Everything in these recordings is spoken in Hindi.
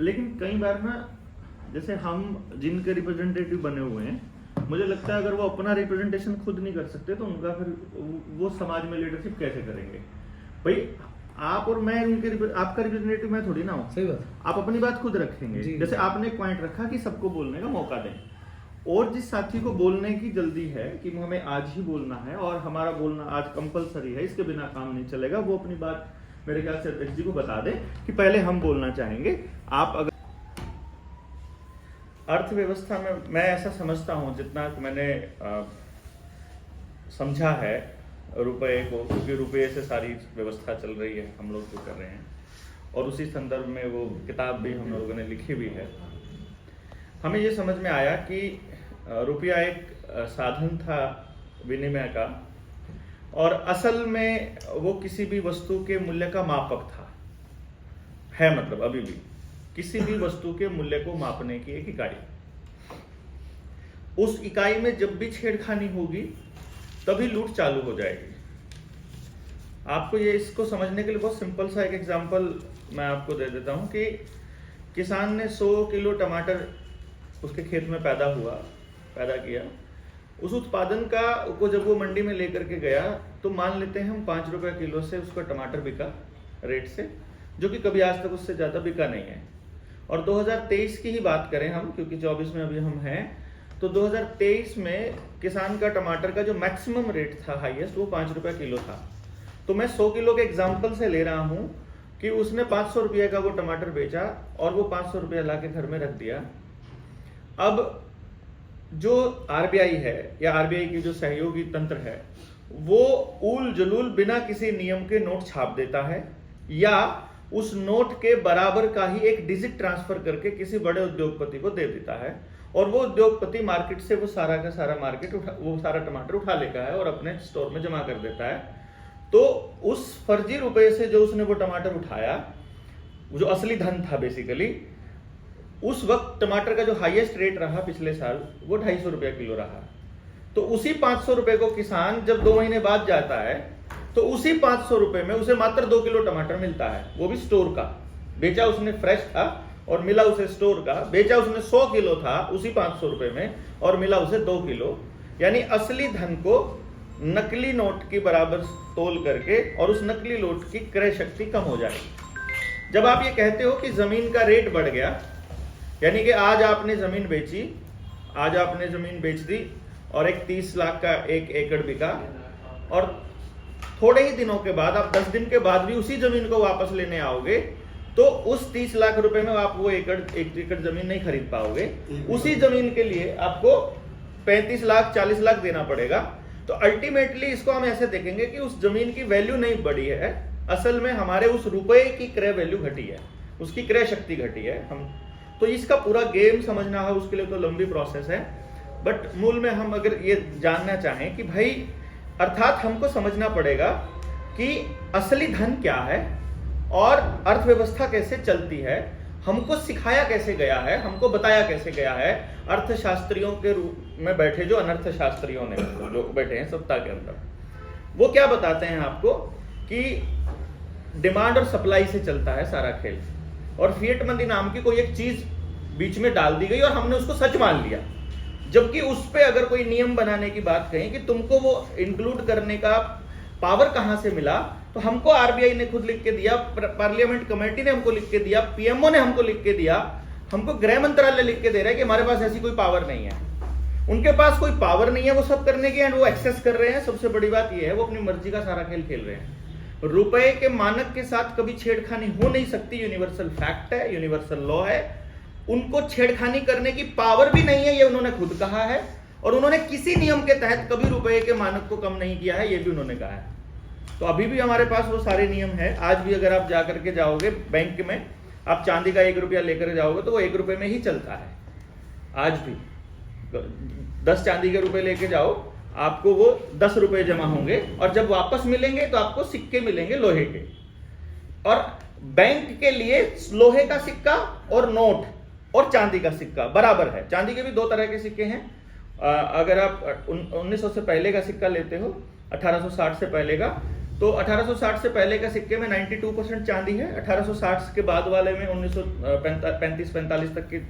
लेकिन कई बार ना, जैसे हम जिनके रिप्रेजेंटेटिव बने हुए हैं, मुझे लगता है अगर वो अपना रिप्रेजेंटेशन खुद नहीं कर सकते तो उनका फिर वो समाज में लीडरशिप कैसे करेंगे? भाई आप और मैं आपका रिप्रेजेंटेटिव मैं थोड़ी ना हूँ। सही बात। आप अपनी बात खुद रखेंगे। जैसे आपने एक पॉइंट रखा कि सबको बोलने का मौका दें, और जिस साथी को बोलने की जल्दी है कि हमें आज ही बोलना है और हमारा बोलना आज कंपलसरी है, इसके बिना काम नहीं चलेगा, वो अपनी बात मेरे ख्याल से अध्यक्ष जी को बता दे कि पहले हम बोलना चाहेंगे। आप अगर अर्थव्यवस्था में, मैं ऐसा समझता हूं जितना मैंने समझा है रुपए को, क्योंकि रुपये से सारी व्यवस्था चल रही है, हम लोग जो कर रहे हैं, और उसी संदर्भ में वो किताब भी हम लोगों ने लिखी भी है। हमें ये समझ में आया कि रुपया एक साधन था विनिमय का, और असल में वो किसी भी वस्तु के मूल्य का मापक था, है मतलब अभी भी किसी भी वस्तु के मूल्य को मापने की एक इकाई। उस इकाई में जब भी छेड़खानी होगी तभी लूट चालू हो जाएगी। आपको ये इसको समझने के लिए बहुत सिंपल सा एक एग्जांपल मैं आपको दे देता हूं कि किसान ने 100 किलो टमाटर उसके खेत में पैदा किया। उस उत्पादन को जब वो मंडी में लेकर के गया तो मान लेते हैं हम 5 रुपए किलो से उसका टमाटर बिका रेट से, जो कि कभी आज तक उससे ज़्यादा बिका नहीं है। और 2023 की ही बात करें हम, क्योंकि 24 में अभी हम हैं, तो 2023 में किसान का टमाटर का जो मैक्सिमम रेट था हाईएस्ट, वो 5 रुपए किलो था। तो मैं 100 किलो के एग्जाम्पल से ले रहा हूँ कि उसने 500 रुपये का वो टमाटर बेचा और वो 500 रुपया ला के घर में रख दिया। अब जो आरबीआई है या आरबीआई की जो सहयोगी तंत्र है, वो उल जलूल बिना किसी नियम के नोट छाप देता है, या उस नोट के बराबर का ही एक डिजिट ट्रांसफर करके किसी बड़े उद्योगपति को दे देता है, और वो उद्योगपति मार्केट से वो सारा का सारा वो सारा टमाटर उठा लेता है और अपने स्टोर में जमा कर देता है। तो उस फर्जी रुपए से जो उसने वो टमाटर उठाया, जो असली धन था बेसिकली, उस वक्त टमाटर का जो हाईएस्ट रेट रहा पिछले साल, वो 250 रुपया किलो रहा। तो उसी 500 रुपए को किसान जब 2 महीने बाद जाता है तो उसी 500 रुपए में उसे मात्र 2 किलो टमाटर मिलता है, वो भी स्टोर का। बेचा उसने फ्रेश था और मिला उसे स्टोर का। बेचा उसने 100 किलो था उसी 500 रुपए में और मिला उसे 2 किलो। यानी असली धन को नकली नोट के बराबर तोल करके, और उस नकली नोट की क्रय शक्ति कम हो जाएगी। जब आप ये कहते हो कि जमीन का रेट बढ़ गया, यानी कि आज आपने जमीन बेच दी और एक 30 लाख का 1 एकड़ बिका, और थोड़े ही दिनों के बाद, आप 10 दिन के बाद भी उसी जमीन को वापस लेने आओगे तो उस 30 लाख रुपए में आप वो एक एकड़ जमीन नहीं खरीद पाओगे। उसी जमीन के लिए आपको 35 लाख 40 लाख देना पड़ेगा। तो अल्टीमेटली इसको हम ऐसे देखेंगे कि उस जमीन की वैल्यू नहीं बढ़ी है, असल में हमारे उस रुपए की क्रय वैल्यू घटी है, उसकी क्रय शक्ति घटी है। तो इसका पूरा गेम समझना है, उसके लिए तो लंबी प्रोसेस है। बट मूल में हम अगर ये जानना चाहें कि भाई, अर्थात हमको समझना पड़ेगा कि असली धन क्या है और अर्थव्यवस्था कैसे चलती है, हमको सिखाया कैसे गया है, हमको बताया कैसे गया है अर्थशास्त्रियों के रूप में बैठे जो अनर्थशास्त्रियों ने जो बैठे हैं सत्ता के अंदर। वो क्या बताते हैं आपको कि डिमांड और सप्लाई से चलता है सारा खेल, और फिएट मंदी नाम की कोई एक चीज बीच में डाल दी गई और हमने उसको सच मान लिया। जबकि उस पे अगर कोई नियम बनाने की बात कहें कि तुमको वो इंक्लूड करने का पावर कहां से मिला, तो हमको आरबीआई ने खुद लिख के दिया, पार्लियामेंट कमेटी ने हमको लिख के दिया, पीएमओ ने हमको लिख के दिया, हमको गृह मंत्रालय लिख के दे रहा है कि हमारे पास ऐसी कोई पावर नहीं है। उनके पास कोई पावर नहीं है वो सब करने की, एंड वो एक्सेस कर रहे हैं। सबसे बड़ी बात यह है, वो अपनी मर्जी का सारा खेल खेल रहे हैं। रुपए के मानक के साथ कभी छेड़खानी हो नहीं सकती, यूनिवर्सल फैक्ट है, यूनिवर्सल लॉ है। उनको छेड़खानी करने की पावर भी नहीं है, ये उन्होंने खुद कहा है, और उन्होंने किसी नियम के तहत कभी रुपए के मानक को कम नहीं किया है, ये भी उन्होंने कहा है। तो अभी भी हमारे पास वो सारे नियम है। आज भी अगर आप जाकर के जाओगे बैंक में, आप चांदी का 1 रुपया लेकर जाओगे तो वो 1 रुपए में ही चलता है। आज भी 10 चांदी के रुपए लेके जाओ, आपको वो 10 रुपए जमा होंगे, और जब वापस मिलेंगे तो आपको सिक्के मिलेंगे लोहे के। और बैंक के लिए लोहे का सिक्का और नोट और चांदी का सिक्का बराबर है। चांदी के भी 2 तरह के सिक्के हैं। अगर आप 1900 से पहले का सिक्का लेते हो, 1860 से पहले का, तो 1860 से पहले का सिक्के में 92% चांदी है, 1860 के बाद वाले में 1935-45 तक के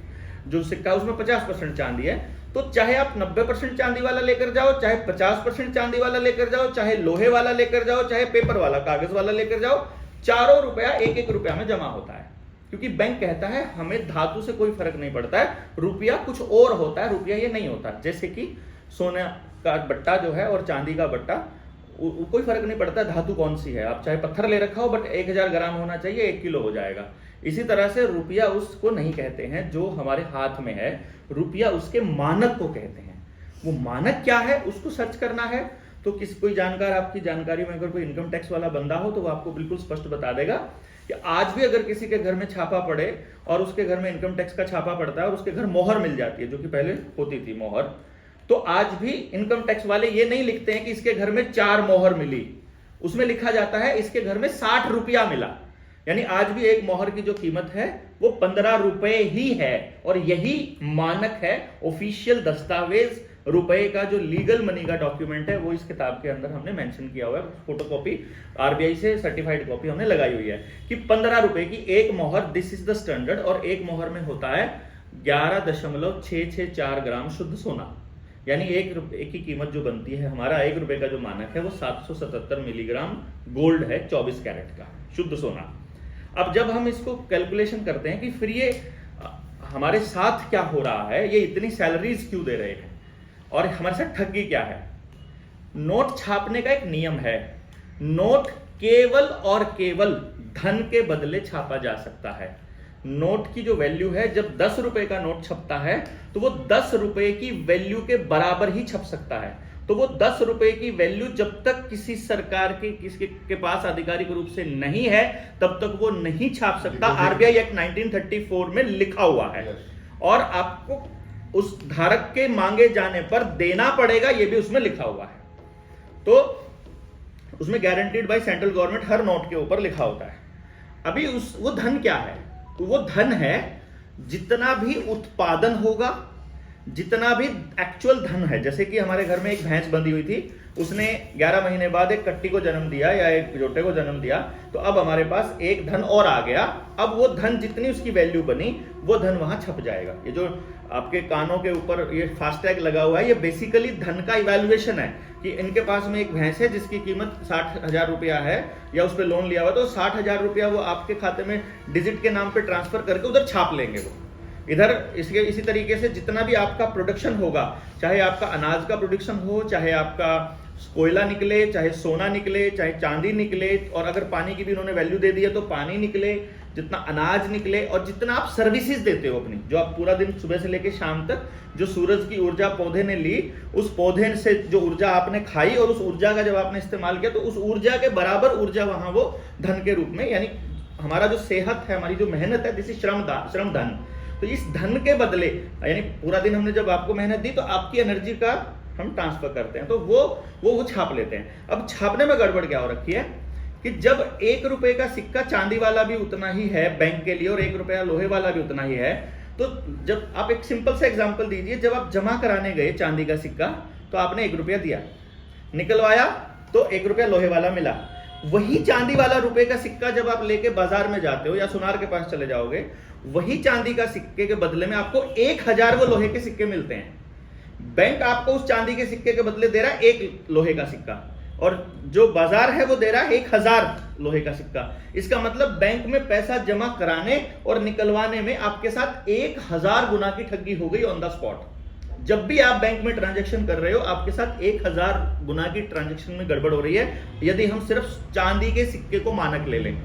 जो सिक्का है उसमें 50% चांदी है। तो चाहे आप 90% चांदी वाला लेकर जाओ, चाहे 50% चांदी वाला लेकर जाओ, चाहे लोहे वाला लेकर जाओ, चाहे पेपर वाला कागज वाला लेकर जाओ, चारों रुपया एक रुपया में जमा होता है। क्योंकि बैंक कहता है हमें धातु से कोई फर्क नहीं पड़ता है, रुपया कुछ और होता है, रुपया ये नहीं होता। जैसे कि सोने का बट्टा जो है और चांदी का बट्टा, कोई फर्क नहीं पड़ता धातु कौन सी है, आप चाहे पत्थर ले रखा हो बट 1000 ग्राम होना चाहिए, 1 किलो हो जाएगा। इसी तरह से रुपया उसको नहीं कहते हैं जो हमारे हाथ में है, रुपया उसके मानक को कहते हैं। वो मानक क्या है उसको सर्च करना है तो कोई जानकार आपकी जानकारी में अगर कोई इनकम टैक्स वाला बंदा हो तो वो आपको बिल्कुल स्पष्ट बता देगा कि आज भी अगर किसी के घर में छापा पड़े और उसके घर में इनकम टैक्स का छापा पड़ता है और उसके घर मोहर मिल जाती है, जो कि पहले होती थी मोहर, तो आज भी इनकम टैक्स वाले ये नहीं लिखते हैं कि इसके घर में 4 मोहर मिली, उसमें लिखा जाता है इसके घर में 60 रुपया मिला। यानी आज भी एक मोहर की जो कीमत है वो 15 रुपए ही है, और यही मानक है, ऑफिशियल दस्तावेज, रुपए का जो लीगल मनी का डॉक्यूमेंट है वो इस किताब के अंदर हमने मेंशन किया हुआ है। फोटोकॉपी आरबीआई से सर्टिफाइड कॉपी हमने लगाई हुई है कि 15 रुपए की एक मोहर, दिस इज द स्टैंडर्ड, और एक मोहर में होता है 11.664 ग्राम शुद्ध सोना। यानी एक रुपए की कीमत जो बनती है, हमारा 1 रुपए का जो मानक है वो 777 मिलीग्राम गोल्ड है, 24 कैरेट का शुद्ध सोना। अब जब हम इसको कैलकुलेशन करते हैं कि फिर ये हमारे साथ क्या हो रहा है, ये इतनी सैलरीज क्यों दे रहे हैं और हमारे साथ ठगी क्या है। नोट छापने का एक नियम है, नोट केवल और केवल धन के बदले छापा जा सकता है। नोट की जो वैल्यू है, जब 10 रुपए का नोट छपता है तो वो 10 रुपए की वैल्यू के बराबर ही छप सकता है। तो वो 10 रुपए की वैल्यू जब तक किसी सरकार के किसी के पास आधिकारिक रूप से नहीं है तब तक वो नहीं छाप सकता। आरबीआई एक्ट 1934 में लिखा हुआ है, और आपको उस धारक के मांगे जाने पर देना पड़ेगा, ये भी उसमें लिखा हुआ है। तो उसमें guaranteed by central government her note के ऊपर लिखा होता है। अभी वो धन क्या है, तो वो धन है जितना भी उत्पादन होगा, जितना भी एक्चुअल धन है। जैसे कि हमारे घर में एक भैंस बंधी हुई थी, उसने 11 महीने बाद एक कट्टी को जन्म दिया या एक जोटे को जन्म दिया, तो अब हमारे पास एक धन और आ गया। अब वो धन जितनी उसकी वैल्यू बनी वो धन वहां छप जाएगा। ये जो आपके कानों के ऊपर ये फास्टैग लगा हुआ है, ये बेसिकली धन का इवैल्यूएशन है कि इनके पास में एक भैंस है जिसकी कीमत 60,000 रुपया है, या उस पर लोन लिया हुआ, तो 60,000 रुपया वो आपके खाते में डिजिट के नाम पे ट्रांसफर करके उधर छाप लेंगे वो इधर। इसी तरीके से जितना भी आपका प्रोडक्शन होगा, चाहे आपका अनाज का प्रोडक्शन हो, चाहे आपका कोयला निकले, चाहे सोना निकले, चाहे चांदी निकले, और अगर पानी की भी उन्होंने वैल्यू दे दी है तो पानी निकले, जितना अनाज निकले, और जितना आप सर्विसेज देते हो अपनी, जो आप पूरा दिन सुबह से लेकर शाम तक जो सूरज की ऊर्जा पौधे ने ली, उस पौधे से जो ऊर्जा आपने खाई और उस ऊर्जा का जब आपने इस्तेमाल किया तो उस ऊर्जा के बराबर ऊर्जा वहां वो धन के रूप में, यानी हमारा जो सेहत है, हमारी जो मेहनत है, दिस श्रम धन। तो इस धन के बदले, यानी पूरा दिन हमने जब आपको मेहनत दी तो आपकी एनर्जी का हम ट्रांसफर करते हैं, तो वो छाप लेते हैं। अब छापने में गड़बड़ क्या हो रखी है कि जब 1 रुपए का सिक्का चांदी वाला भी उतना ही है बैंक के लिए और 1 रुपया लोहे वाला भी उतना ही है, तो जब आप एक सिंपल सा एग्जांपल दीजिए, जब आप जमा कराने गए चांदी का सिक्का तो आपने 1 रुपया दिया, निकलवाया तो 1 रुपया लोहे वाला मिला। वही चांदी वाला रुपए का सिक्का जब आप लेके बाजार में जाते हो या सुनार के पास चले जाओगे, वही चांदी का सिक्के के बदले में आपको 1000 वो लोहे के सिक्के मिलते हैं। बैंक आपको उस चांदी के सिक्के के बदले दे रहा है 1 लोहे का सिक्का, और जो बाजार है वो दे रहा है 1000 लोहे का सिक्का। इसका मतलब बैंक में पैसा जमा कराने और निकलवाने में आपके साथ 1000 गुना की ठगी हो गई ऑन द स्पॉट। जब भी आप बैंक में ट्रांजैक्शन कर रहे हो, आपके साथ 1000 गुना की ट्रांजैक्शन में गड़बड़ हो रही है, यदि हम सिर्फ चांदी के सिक्के को मानक ले लें।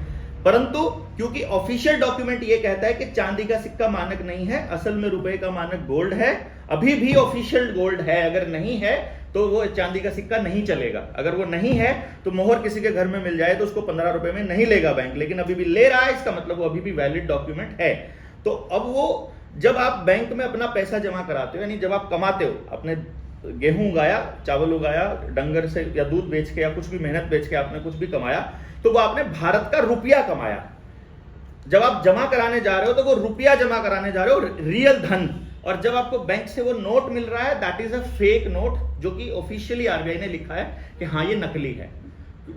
परंतु क्योंकि ऑफिशियल डॉक्यूमेंट ये कहता है कि चांदी का सिक्का मानक नहीं है, असल में रुपए का मानक गोल्ड है, अभी भी ऑफिशियल गोल्ड है, अगर नहीं है तो वो चांदी का सिक्का नहीं चलेगा। अगर वो नहीं है तो मोहर किसी के घर में मिल जाए तो उसको 15 रुपए में नहीं लेगा बैंक, लेकिन अभी भी ले रहा है, इसका मतलब वो अभी भी वैलिड डॉक्यूमेंट है। तो अब वो जब आप बैंक में अपना पैसा जमा कराते हो, यानी जब आप कमाते हो, अपने गेहूं उगाया, चावल उगाया, डंगर से या दूध बेच के या कुछ भी मेहनत बेच के आपने कुछ भी कमाया, तो वो आपने भारत का रुपया कमाया। जब आप जमा कराने जा रहे हो तो वो रुपया जमा कराने जा रहे हो, रियल धन। और जब आपको बैंक से वो नोट मिल रहा है, that is a fake note, जो कि ऑफिशियली आरबीआई ने लिखा है कि हाँ ये नकली है।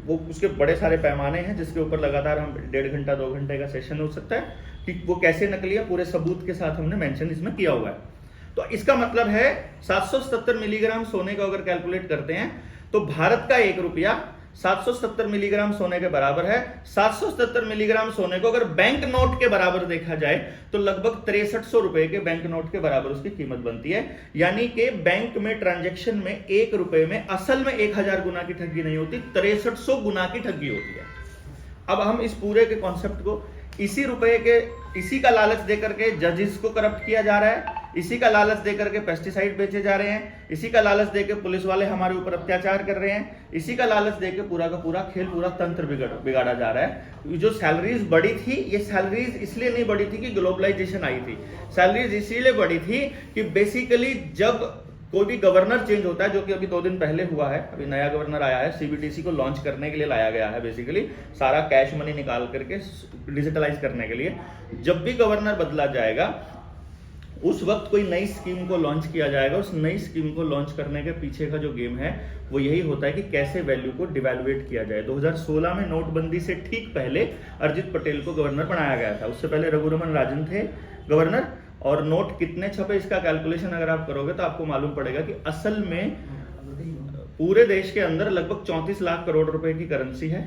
वो उसके बड़े सारे पैमाने हैं जिसके ऊपर लगातार हम 1.5 घंटा 2 घंटे का सेशन हो सकता है कि वो कैसे नकली है, पूरे सबूत के साथ हमने मेंशन इसमें किया हुआ है। तो इसका मतलब है 777 मिलीग्राम सोने का अगर कैलकुलेट करते हैं तो भारत का 1 रुपया 777 मिलीग्राम सोने के बराबर है। 777 मिलीग्राम सोने को अगर बैंक नोट के बराबर देखा जाए तो लगभग 6300 रुपए के बैंक नोट के बराबर उसकी कीमत बनती है। यानी कि बैंक में ट्रांजैक्शन में 1 रुपए में असल में 1000 गुना की ठगी नहीं होती, 6300 गुना की ठगी होती है। अब हम इस पूरे के कॉन्सेप्ट को इसी रुपए के, इसी का लालच देकर के जजेस को करप्ट किया जा रहा है, इसी का लालच देकर के पेस्टिसाइड बेचे जा रहे हैं, इसी का लालच देकर पुलिस वाले हमारे ऊपर अत्याचार कर रहे हैं, इसी का लालच देकर पूरा का पूरा खेल, पूरा तंत्र बिगाड़ा जा रहा है। जो सैलरीज बढ़ी थी, ये सैलरीज इसलिए नहीं बढ़ी थी कि ग्लोबलाइजेशन आई थी, सैलरीज इसीलिए बढ़ी थी कि बेसिकली जब कोई भी गवर्नर चेंज होता है, जो कि अभी 2 दिन पहले हुआ है, अभी नया गवर्नर आया है, सीबीडीसी को लॉन्च करने के लिए लाया गया है, बेसिकली सारा कैश मनी निकाल करके डिजिटलाइज करने के लिए। जब भी गवर्नर बदला जाएगा उस वक्त कोई नई स्कीम को लॉन्च किया जाएगा। उस नई स्कीम को लॉन्च करने के पीछे का जो गेम है वो यही होता है कि कैसे वैल्यू को डिवैल्यूएट किया जाए। 2016 में नोटबंदी से ठीक पहले अरिजित पटेल को गवर्नर बनाया गया था, उससे पहले रघुरमन राजन थे गवर्नर। और नोट कितने छपे इसका कैलकुलेशन अगर आप करोगे तो आपको मालूम पड़ेगा कि असल में पूरे देश के अंदर लगभग 34 लाख करोड़ रुपए की करेंसी है।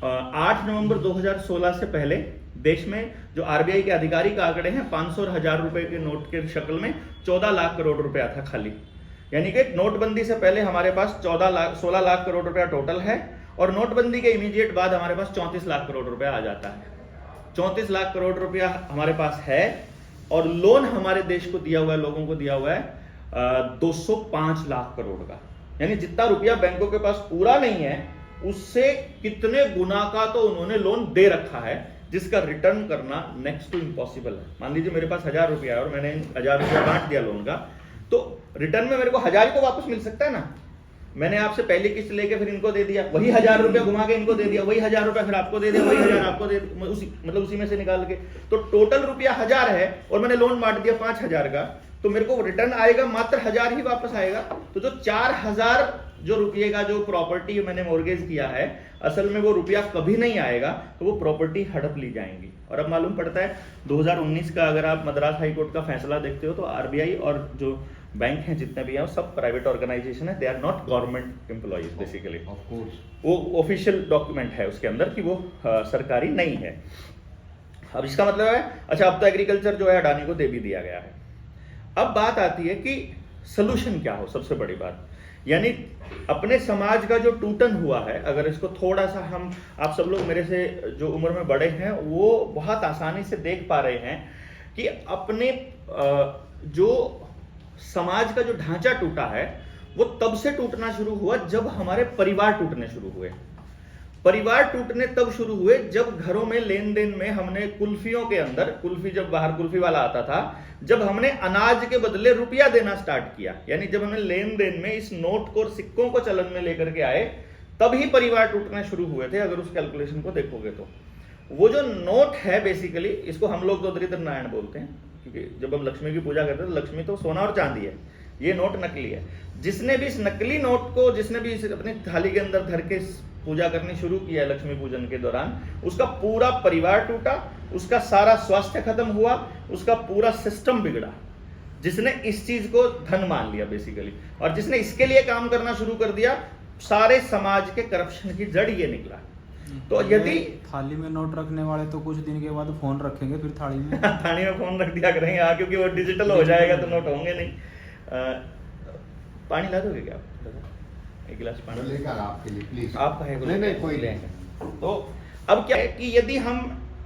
8 नवंबर 2016 से पहले देश में जो आरबीआई के आधिकारिक आंकड़े हैं 500 और 1000 रुपए के नोट के शक्ल में 14 लाख करोड़ रुपया था खाली। यानी कि नोटबंदी से पहले हमारे पास 16 लाख करोड़ रुपया टोटल है, और नोटबंदी के इमीडिएट बाद हमारे पास 34 लाख करोड़ रुपया आ जाता है। 34 लाख करोड़ रुपया हमारे पास है, और लोन हमारे देश को दिया हुआ है, लोगों को दिया हुआ है 205 लाख करोड़ का। यानी जितना रुपया बैंकों के पास पूरा नहीं है उससे कितने गुना का तो उन्होंने लोन दे रखा है, जिसका रिटर्न करना नेक्स्ट टू इम्पॉसिबल है। मान लीजिए मेरे पास 1000 रुपया है और मैंने 1000 रुपया बांट दिया लोन का, तो रिटर्न में मेरे को 1000 को वापस मिल सकता है ना। मैंने आपसे पहली किस्त लेके फिर इनको दे दिया, वही 1000 रुपया घुमा के इनको दे दिया, वही 1000 रुपया फिर आपको दे दिया, वही 1000 आपको दे, उसी में से निकाल के, तो टोटल रुपया 1000 है और मैंने लोन बांट दिया 5000 का, तो मेरे को रिटर्न आएगा मात्र 1000 ही वापस आएगा। तो जो 4000 जो रुपये का जो प्रॉपर्टी मैंने मॉर्गेज किया है, असल में वो रुपया कभी नहीं आएगा, तो वो प्रॉपर्टी हड़प ली जाएंगी। और अब मालूम पड़ता है 2019 का अगर आप मद्रास हाई कोर्ट का फैसला देखते हो तो आरबीआई और जो बैंक हैं जितने भी हैं वो सब प्राइवेट ऑर्गेनाइजेशन है, they are not government employees basically. वो ऑफिशियल डॉक्यूमेंट है उसके अंदर कि वो सरकारी नहीं है। अब इसका मतलब है, अच्छा अब तो एग्रीकल्चर जो है अडानी को दे भी दिया गया है। अब बात आती है कि सोल्यूशन क्या हो, सबसे बड़ी बात, यानी अपने समाज का जो टूटन हुआ है, अगर इसको थोड़ा सा हम, आप सब लोग मेरे से जो उम्र में बड़े हैं वो बहुत आसानी से देख पा रहे हैं कि अपने जो समाज का जो ढांचा टूटा है वो तब से टूटना शुरू हुआ जब हमारे परिवार टूटने शुरू हुए। परिवार टूटने तब शुरू हुए जब घरों में लेन देन में हमने कुल्फियों के अंदर, कुल्फी जब बाहर कुल्फी वाला आता था, जब हमने अनाज के बदले रुपया देना स्टार्ट किया, यानी जब हमने लेन देन में इस नोट को और सिक्कों को चलन में लेकर के आए, तब ही परिवार टूटने शुरू हुए थे। अगर उस कैलकुलेशन को देखोगे तो वो जो नोट है बेसिकली, इसको हम लोग तो दरिद्र नारायण बोलते हैं, क्योंकि जब हम लक्ष्मी की पूजा करते हैं तो लक्ष्मी तो सोना और चांदी है, ये नोट नकली है। जिसने भी इस नकली नोट को, जिसने भी इसे अपनी थाली के अंदर धर के पूजा करनी शुरू किया है लक्ष्मी पूजन के दौरान, उसका पूरा परिवार टूटा, उसका सारा स्वास्थ्य खत्म हुआ, उसका पूरा सिस्टम बिगड़ा, जिसने इस चीज को धन मान लिया बेसिकली। और जिसने इसके लिए काम करना शुरू कर दिया, सारे समाज के करप्शन की जड़ ये निकला। तो यदि थाली में नोट रखने वाले तो कुछ दिन के बाद फोन रखेंगे फिर थाली में थाली में फोन रख दिया करेंगे, हाँ, क्योंकि वो डिजिटल हो जाएगा तो नोट होंगे नहीं। पानी ला दोगे क्या आप? एक गिलास पानी लेकर आपके लिए प्लीज। आपका है? नहीं कोई लेंगे। तो अब क्या है कि यदि हम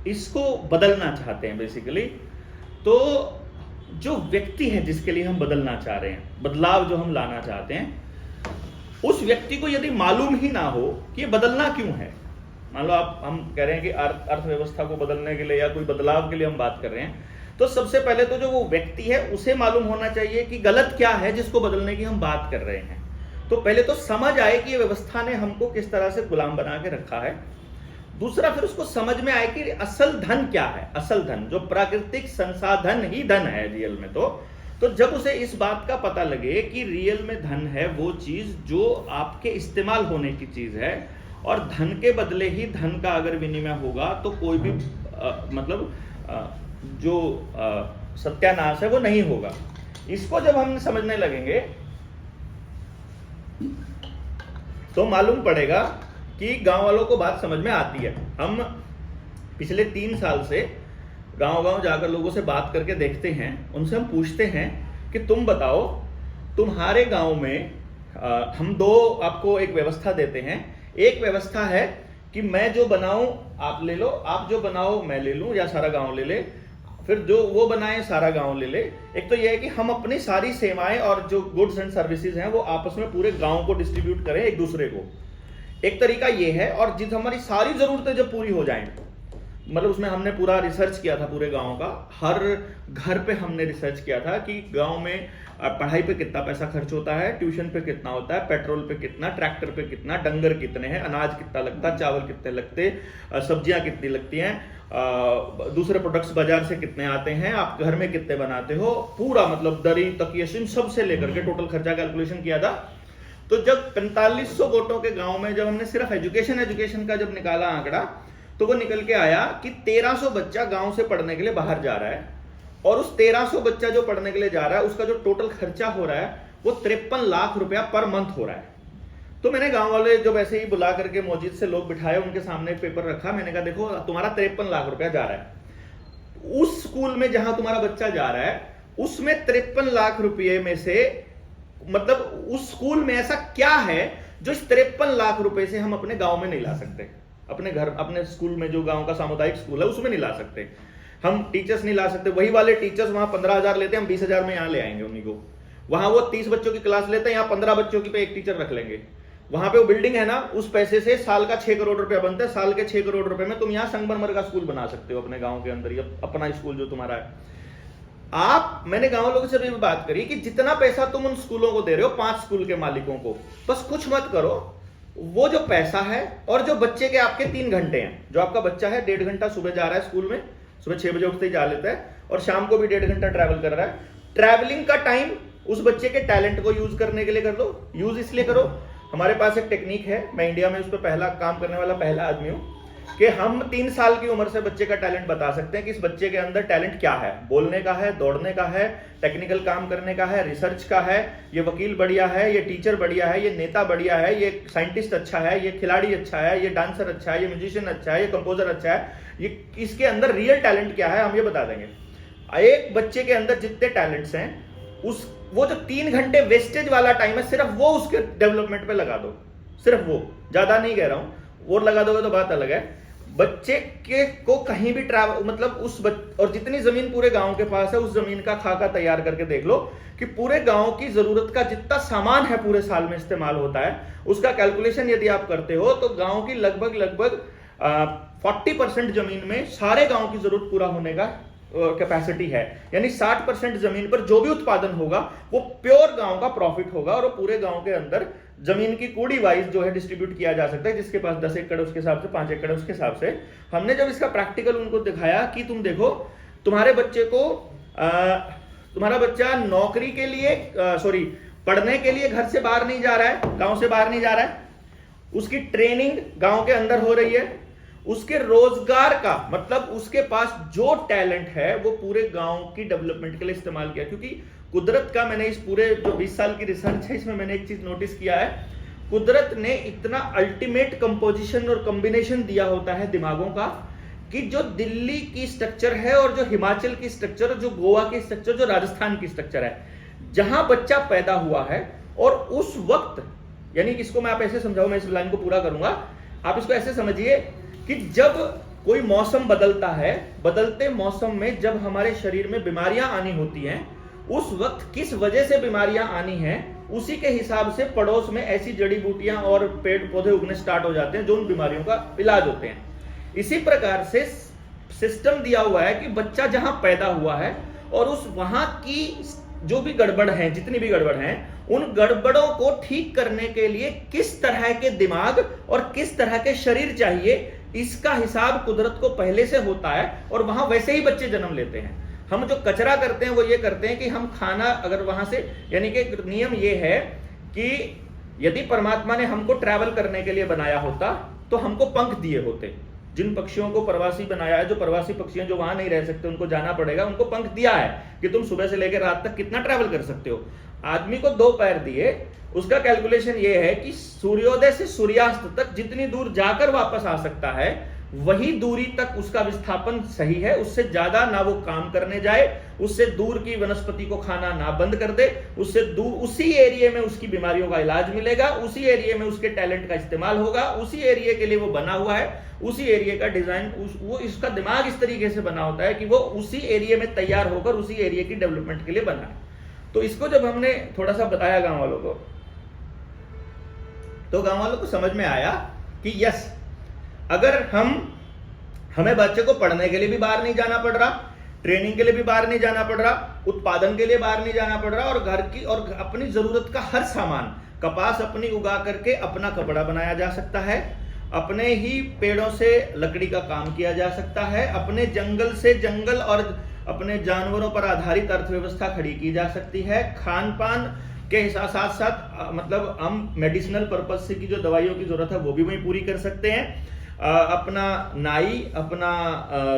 इसको बदलना चाहते हैं बेसिकली, तो जो व्यक्ति है जिसके लिए हम बदलना चाह रहे हैं, बदलाव जो हम लाना चाहते हैं, उस व्यक्ति को यदि मालूम ही ना हो कि ये बदलना क्यों है, मान लो आप, हम कह रहे हैं कि अर्थव्यवस्था को बदलने के लिए या कोई बदलाव के लिए हम बात कर रहे हैं, तो सबसे पहले तो जो वो व्यक्ति है उसे मालूम होना चाहिए कि गलत क्या है जिसको बदलने की हम बात कर रहे हैं। तो पहले तो समझ आए कि ये व्यवस्था ने हमको किस तरह से गुलाम बना के रखा है। दूसरा, फिर उसको समझ में आए कि असल धन क्या है। असल धन जो प्राकृतिक संसाधन ही धन है रियल में, तो तो जब उसे इस बात का पता लगे कि रियल में धन है वो चीज जो आपके इस्तेमाल होने की चीज है, और धन के बदले ही धन का अगर विनिमय होगा तो कोई भी जो सत्यानाश है वो नहीं होगा। इसको जब हम समझने लगेंगे तो मालूम पड़ेगा कि गांव वालों को बात समझ में आती है। हम पिछले 3 साल से गांव-गांव जाकर लोगों से बात करके देखते हैं, उनसे हम पूछते हैं कि तुम बताओ तुम्हारे गांव में हम 2 आपको एक व्यवस्था देते हैं। एक व्यवस्था है कि मैं जो बनाऊं आप ले लो, आप जो बनाओ मैं ले लूं, या सारा गांव ले ले, फिर जो वो बनाए सारा गांव ले ले। एक तो यह है कि हम अपनी सारी सेवाएं और जो गुड्स एंड सर्विसेज हैं वो आपस में पूरे गांव को डिस्ट्रीब्यूट करें एक दूसरे को। एक तरीका ये है, और जिस हमारी सारी जरूरतें जब पूरी हो जाएं, मतलब उसमें हमने पूरा रिसर्च किया था पूरे गांव का, हर घर पे हमने रिसर्च किया था कि गांव में पढ़ाई पे कितना पैसा खर्च होता है, ट्यूशन पे कितना होता है, पेट्रोल पे कितना, ट्रैक्टर पे कितना, डंगर कितने हैं, अनाज कितना लगता, चावल कितने लगते, सब्जियां कितनी लगती हैं, दूसरे प्रोडक्ट्स बाजार से कितने आते हैं, आप घर में कितने बनाते हो, पूरा मतलब दरी तकिया सबसे लेकर के टोटल खर्चा कैलकुलेशन किया था। तो जब 4500 वोटों के गांव में जब हमने सिर्फ एजुकेशन का जब निकाला आंकड़ा, तो वो निकल के आया कि 1300 बच्चा गांव से पढ़ने के लिए बाहर जा रहा है, और उस 1300 बच्चा जो पढ़ने के लिए जा रहा है उसका जो टोटल खर्चा हो रहा है वो 53 लाख रुपया पर मंथ हो रहा है। तो मैंने गांव वाले जब ऐसे ही बुला करके मस्जिद से लोग बिठाए, उनके सामने पेपर रखा, मैंने कहा देखो तुम्हारा 53 लाख रुपया जा रहा है, उस स्कूल में जहां तुम्हारा बच्चा जा रहा है उसमें 53 लाख रुपये में से, मतलब उस स्कूल में ऐसा क्या है जो इस 53 लाख रुपए से हम अपने गांव में नहीं ला सकते, अपने घर अपने स्कूल में जो गांव का सामुदायिक स्कूल है उसमें नहीं ला सकते, हम टीचर्स नहीं ला सकते। वही वाले टीचर्स वहां 15,000 लेते हैं, हम 20,000 में यहां ले आएंगे उन्हीं को। वहां वो 30 बच्चों की क्लास लेते हैं, यहाँ 15 बच्चों की पे एक टीचर रख लेंगे। वहां पे वो बिल्डिंग है ना, उस पैसे से साल का 6 करोड़ रुपया बनता है, साल के 6 करोड़ रुपए में तुम यहाँ संगमरमर का स्कूल बना सकते हो अपने गांव के अंदर, या अपना स्कूल जो तुम्हारा है। मैंने गांव लोगों से भी बात करी कि जितना पैसा तुम उन स्कूलों को दे रहे हो, 5 स्कूल के मालिकों को, बस कुछ मत करो, वो जो पैसा है और जो बच्चे के आपके 3 घंटे हैं, जो आपका बच्चा है 1.5 घंटा सुबह जा रहा है स्कूल में, सुबह 6 बजे उठते ही जा लेता है, और शाम को भी 1.5 घंटा ट्रैवल कर रहा है, ट्रैवलिंग का टाइम उस बच्चे के टैलेंट को यूज करने के लिए कर दो। यूज इसलिए करो, हमारे पास एक टेक्निक है, मैं इंडिया में उस पर पहला काम करने वाला पहला आदमी हूं, कि हम 3 साल की उम्र से बच्चे का टैलेंट बता सकते हैं कि इस बच्चे के अंदर टैलेंट क्या है, बोलने का है, दौड़ने का है, टेक्निकल काम करने का है, रिसर्च का है, ये वकील बढ़िया है, ये टीचर बढ़िया है, ये नेता बढ़िया है, ये साइंटिस्ट अच्छा है, ये खिलाड़ी अच्छा है, ये डांसर अच्छा है, ये म्यूजिशियन अच्छा है, ये कंपोजर अच्छा है, ये इसके अंदर रियल टैलेंट क्या है हम ये बता देंगे। एक बच्चे के अंदर जितने टैलेंट्स हैं, वो जो 3 घंटे वेस्टेज वाला टाइम है, सिर्फ वो उसके डेवलपमेंट पे लगा दो, सिर्फ वो, ज्यादा नहीं कह रहा हूं, और लगा दोगे तो बात अलग है। बच्चे के को कहीं भी ट्रैवल, मतलब और जितनी जमीन पूरे गांव के पास है, उस जमीन का खाका तैयार करके देख लो कि पूरे गांव की जरूरत का जितना सामान है पूरे साल में इस्तेमाल होता है, उसका कैलकुलेशन यदि आप करते हो तो गांव की लगभग 40% जमीन में सारे गांव की जरूरत पूरा होने का कैपेसिटी है। यानी 60% जमीन पर जो भी उत्पादन होगा वो प्योर गांव का प्रॉफिट होगा, और वो पूरे गांव के अंदर जमीन की कूड़ी वाइज जो है डिस्ट्रीब्यूट किया जा सकता है, जिसके पास 10 एकड़ उसके हिसाब से, 5 एकड़ उसके हिसाब से। हमने जब इसका प्रैक्टिकल उनको दिखाया कि तुम देखो तुम्हारे बच्चे को तुम्हारा बच्चा नौकरी के लिए पढ़ने के लिए घर से बाहर नहीं जा रहा है, गांव से बाहर नहीं जा रहा है, उसकी ट्रेनिंग गांव के अंदर हो रही है, उसके रोजगार का मतलब उसके पास जो टैलेंट है वो पूरे गांव की डेवलपमेंट के लिए इस्तेमाल किया। क्योंकि कुदरत का, मैंने इस पूरे जो 20 साल की रिसर्च है इसमें मैंने एक चीज नोटिस किया है, कुदरत ने इतना अल्टीमेट कंपोजिशन और कॉम्बिनेशन दिया होता है दिमागों का, कि जो दिल्ली की स्ट्रक्चर है और जो हिमाचल की स्ट्रक्चर, जो गोवा की स्ट्रक्चर, जो राजस्थान की स्ट्रक्चर है, जहां बच्चा पैदा हुआ है, और उस वक्त, यानी इसको मैं आप ऐसे समझाऊं, मैं इस लाइन को पूरा करूंगा, आप इसको ऐसे समझिए कि जब कोई मौसम बदलता है, बदलते मौसम में जब हमारे शरीर में बीमारियां आनी होती हैं, उस वक्त किस वजह से बीमारियां आनी हैं, उसी के हिसाब से पड़ोस में ऐसी जड़ी बूटियां और पेड़ पौधे उगने स्टार्ट हो जाते हैं जो उन बीमारियों का इलाज होते हैं। इसी प्रकार से सिस्टम दिया हुआ है कि बच्चा जहां पैदा हुआ है और उस वहां की जो भी गड़बड़ है, जितनी भी गड़बड़ है, उन गड़बड़ों को ठीक करने के लिए किस तरह के दिमाग और किस तरह के शरीर चाहिए, इसका हिसाब कुदरत को पहले से होता है, और वहां वैसे ही बच्चे जन्म लेते हैं। हम जो कचरा करते हैं वो ये करते हैं कि हम खाना अगर वहां से, यानी कि नियम ये है कि यदि परमात्मा ने हमको ट्रैवल करने के लिए बनाया होता तो हमको पंख दिए होते। जिन पक्षियों को प्रवासी बनाया है, जो प्रवासी पक्षी हैं जो वहां नहीं रह सकते, उनको जाना पड़ेगा, उनको पंख दिया है कि तुम सुबह से लेकर रात तक कितना ट्रैवल कर सकते हो। आदमी को 2 पैर दिए, उसका कैलकुलेशन ये है कि सूर्योदय से सूर्यास्त तक जितनी दूर जाकर वापस आ सकता है वही दूरी तक उसका विस्थापन सही है। उससे ज्यादा ना वो काम करने जाए, उससे दूर की वनस्पति को खाना ना बंद कर दे, उससे दूर उसी एरिया में उसकी बीमारियों का इलाज मिलेगा, उसी एरिया में उसके टैलेंट का इस्तेमाल होगा, उसी एरिया के लिए वो बना हुआ है, उसी एरिया का डिजाइन, वो इसका दिमाग इस तरीके से बना होता है कि वो उसी एरिया में तैयार होकर उसी एरिया की डेवलपमेंट के लिए बना है। तो इसको जब हमने थोड़ा सा बताया गांव वालों को, तो गांव वालों को समझ में आया कि यस, अगर हमें बच्चे को पढ़ने के लिए भी बाहर नहीं जाना पड़ रहा, ट्रेनिंग के लिए भी बाहर नहीं जाना पड़ रहा, उत्पादन के लिए बाहर नहीं जाना पड़ रहा, और घर की और अपनी जरूरत का हर सामान, कपास अपनी उगा करके अपना कपड़ा बनाया जा सकता है, अपने ही पेड़ों से लकड़ी का काम किया जा सकता है, अपने जंगल से जंगल और अपने जानवरों पर आधारित अर्थव्यवस्था खड़ी की जा सकती है, खान पान के साथ साथ मतलब हम मेडिसिनल पर्पज से की जो दवाइयों की जरूरत है वो भी वहीं पूरी कर सकते हैं। अपना नाई, अपना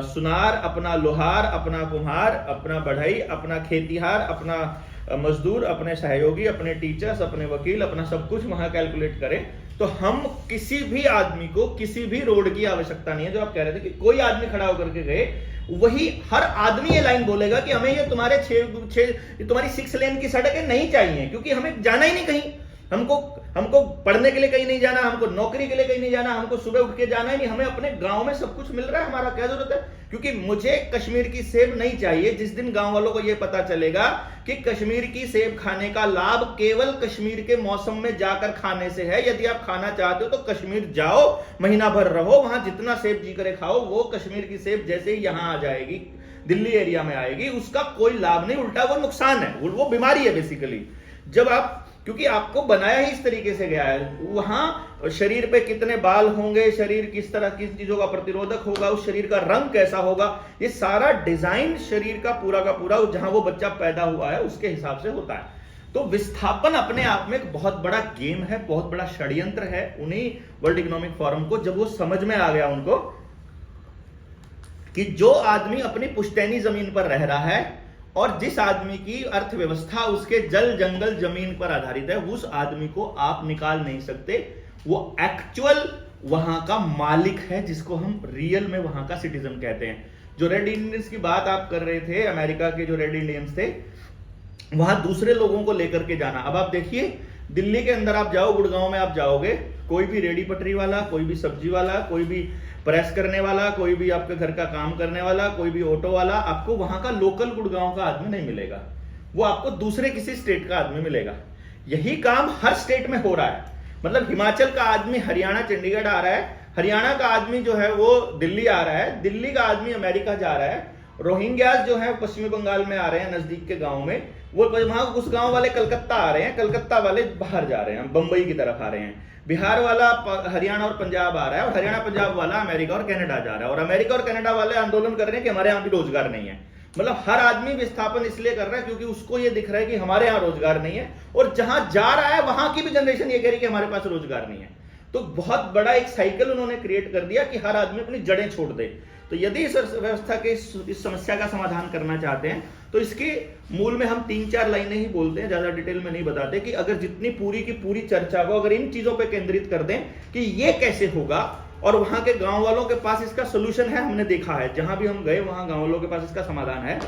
सुनार, अपना लोहार, अपना कुम्हार, अपना बढ़ई, अपना खेतीहार, अपना मजदूर, अपने सहयोगी, अपने टीचर्स, अपने वकील, अपना सब कुछ वहां कैलकुलेट करें तो हम किसी भी आदमी को किसी भी रोड की आवश्यकता नहीं है। जो आप कह रहे थे कि कोई आदमी खड़ा होकर के गए, वही हर आदमी ये लाइन बोलेगा कि हमें ये तुम्हारे तुम्हारी 6 लेन की सड़कें नहीं चाहिए, क्योंकि हमें जाना ही नहीं कहीं, हमको पढ़ने के लिए कहीं नहीं जाना, हमको नौकरी के लिए कहीं नहीं जाना, हमको सुबह उठ के जाना ही नहीं, हमें अपने गांव में सब कुछ मिल रहा है, हमारा क्या जरूरत है। क्योंकि मुझे कश्मीर की सेब नहीं चाहिए। जिस दिन गांव वालों को यह पता चलेगा कि कश्मीर की सेब खाने का लाभ केवल कश्मीर के मौसम में जाकर खाने से है, यदि आप खाना चाहते हो तो कश्मीर जाओ, महीना भर रहो, वहां जितना सेब जी करे खाओ, वो कश्मीर की सेब जैसे ही यहां आ जाएगी, दिल्ली एरिया में आएगी, उसका कोई लाभ नहीं, उल्टा वो नुकसान है, वो बीमारी है बेसिकली। जब आप, क्योंकि आपको बनाया ही इस तरीके से गया है, वहां शरीर पे कितने बाल होंगे, शरीर किस तरह की चीजों का प्रतिरोधक होगा, उस शरीर का रंग कैसा होगा, ये सारा डिजाइन शरीर का पूरा जहां वो बच्चा पैदा हुआ है उसके हिसाब से होता है। तो विस्थापन अपने आप में एक बहुत बड़ा गेम है, बहुत बड़ा षड्यंत्र है। उन्हीं वर्ल्ड इकोनॉमिक फोरम को जब वो समझ में आ गया उनको कि जो आदमी अपनी पुश्तैनी जमीन पर रह रहा है और जिस आदमी की अर्थव्यवस्था उसके जल जंगल जमीन पर आधारित है, उस आदमी को आप निकाल नहीं सकते। वो एक्चुअल वहां का मालिक है, जिसको हम रियल में वहां का सिटीजन कहते हैं। जो रेड इंडियंस की बात आप कर रहे थे, अमेरिका के जो रेड इंडियंस थे, वहां दूसरे लोगों को लेकर के जाना। अब आप देखिए, दिल्ली के अंदर आप जाओ, गुड़गांव में आप जाओगे, कोई भी रेडी पटरी वाला, कोई भी सब्जी वाला, कोई भी प्रेस करने वाला, कोई भी आपके घर का काम करने वाला, कोई भी ऑटो वाला, आपको वहां का लोकल गुड़गांव का आदमी नहीं मिलेगा, वो आपको दूसरे किसी स्टेट का आदमी मिलेगा। यही काम हर स्टेट में हो रहा है। मतलब हिमाचल का आदमी हरियाणा चंडीगढ़ आ रहा है, हरियाणा का आदमी जो है वो दिल्ली आ रहा है, दिल्ली का आदमी अमेरिका जा रहा है, रोहिंग्यास जो है पश्चिमी बंगाल में आ रहे हैं नजदीक के गांव में, वो वहां उस गांव वाले कलकत्ता आ रहे हैं, कलकत्ता वाले बाहर जा रहे हैं, बंबई की तरफ आ रहे हैं, बिहार वाला हरियाणा और पंजाब आ रहा है, और हरियाणा पंजाब वाला अमेरिका और कनाडा जा रहा है, और अमेरिका और कनाडा वाले आंदोलन कर रहे हैं कि हमारे यहाँ भी रोजगार नहीं है। मतलब हर आदमी विस्थापन इसलिए कर रहा है क्योंकि उसको ये दिख रहा है कि हमारे यहाँ रोजगार नहीं है, और जहां जा रहा है वहां की भी जनरेशन ये कह रही है कि हमारे पास रोजगार नहीं है। तो बहुत बड़ा एक साइकिल उन्होंने क्रिएट कर दिया कि हर आदमी अपनी जड़ें छोड़ दे। तो यदि इस व्यवस्था के इस समस्या का समाधान करना चाहते हैं तो इसके मूल में हम 3-4 लाइनें ही बोलते हैं, ज्यादा डिटेल में नहीं बताते, कि अगर जितनी पूरी की पूरी चर्चा को अगर इन चीजों पे केंद्रित कर दें कि ये कैसे होगा, और वहां के गांव वालों के पास इसका सोल्यूशन है, हमने देखा है जहां भी हम गए वहां गांव वालों के पास इसका समाधान है।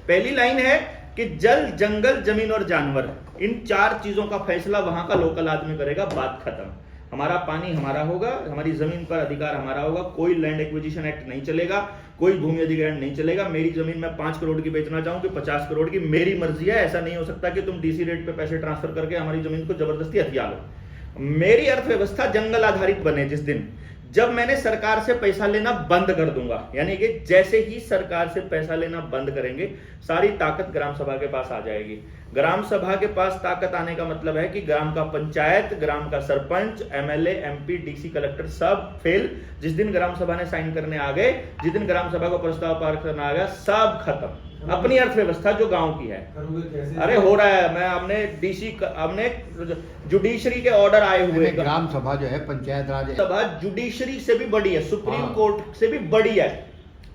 पहली लाइन है कि जल जंगल जमीन और जानवर, इन 4 चीजों का फैसला वहां का लोकल आदमी करेगा, बात खत्म। हमारा पानी हमारा होगा, हमारी जमीन पर अधिकार हमारा होगा, कोई लैंड एक्विजिशन एक्ट नहीं चलेगा, कोई भूमि अधिग्रहण नहीं चलेगा। मेरी जमीन मैं 5 करोड़ की बेचना चाहूं कि 50 करोड़ की, मेरी मर्जी है। ऐसा नहीं हो सकता कि तुम डीसी रेट पे पैसे ट्रांसफर करके हमारी जमीन को जबरदस्ती हथिया लो। मेरी अर्थव्यवस्था जंगल आधारित बने जिस दिन, जब मैंने सरकार से पैसा लेना बंद कर दूंगा, यानी कि जैसे ही सरकार से पैसा लेना बंद करेंगे, सारी ताकत ग्राम सभा के पास आ जाएगी। ग्राम सभा के पास ताकत आने का मतलब है कि ग्राम का पंचायत, ग्राम का sarpanch, MLA, MP, DC, collector सब फेल। जिस दिन ग्राम सभा ने साइन करने आ गए, जिस दिन ग्राम सभा को प्रस्ताव पास करना आ गया, सब खत्म। अपनी अर्थव्यवस्था जो गांव की है, अरे हो रहा है। मैं हमने जुडिशरी के ऑर्डर आए हुए, ग्राम सभा जो है पंचायत राज सभा जुडिशरी से भी बड़ी है, सुप्रीम कोर्ट से भी बड़ी है।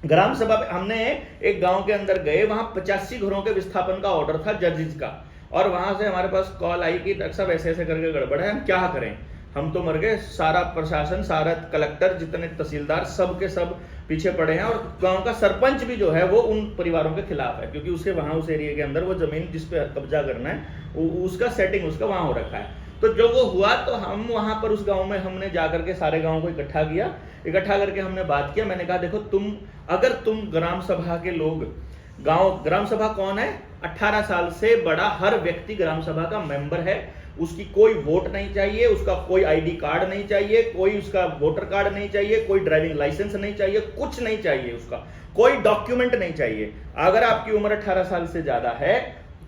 ग्राम सभा पे हमने एक गांव के अंदर गए, वहां 85 घरों के विस्थापन का ऑर्डर था जजेस का, और वहां से हमारे पास कॉल आई कि डॉक्टर साहब ऐसे ऐसे करके गड़बड़ है, हम क्या करें। हम तो मर गए, सारा प्रशासन, सारा कलेक्टर, जितने तहसीलदार सब के सब पीछे पड़े हैं, और गांव का सरपंच भी जो है वो उन परिवारों के खिलाफ है, क्योंकि उसके वहां उस एरिया के अंदर वो जमीन जिस पे कब्जा करना है उसका सेटिंग उसका वहां हो रखा है। तो जो वो हुआ, तो हम वहां पर उस गांव में हमने जाकर के सारे गांव को इकट्ठा किया, इकट्ठा करके हमने बात किया। मैंने कहा देखो, अगर तुम ग्राम सभा के लोग, ग्राम सभा कौन है, 18 साल से बड़ा हर व्यक्ति ग्राम सभा का मेंबर है, उसकी कोई वोट नहीं चाहिए, उसका कोई आईडी कार्ड नहीं चाहिए, कोई उसका वोटर कार्ड नहीं चाहिए, कोई ड्राइविंग लाइसेंस नहीं चाहिए, कुछ नहीं चाहिए, उसका कोई डॉक्यूमेंट नहीं चाहिए। अगर आपकी उम्र 18 साल से ज्यादा है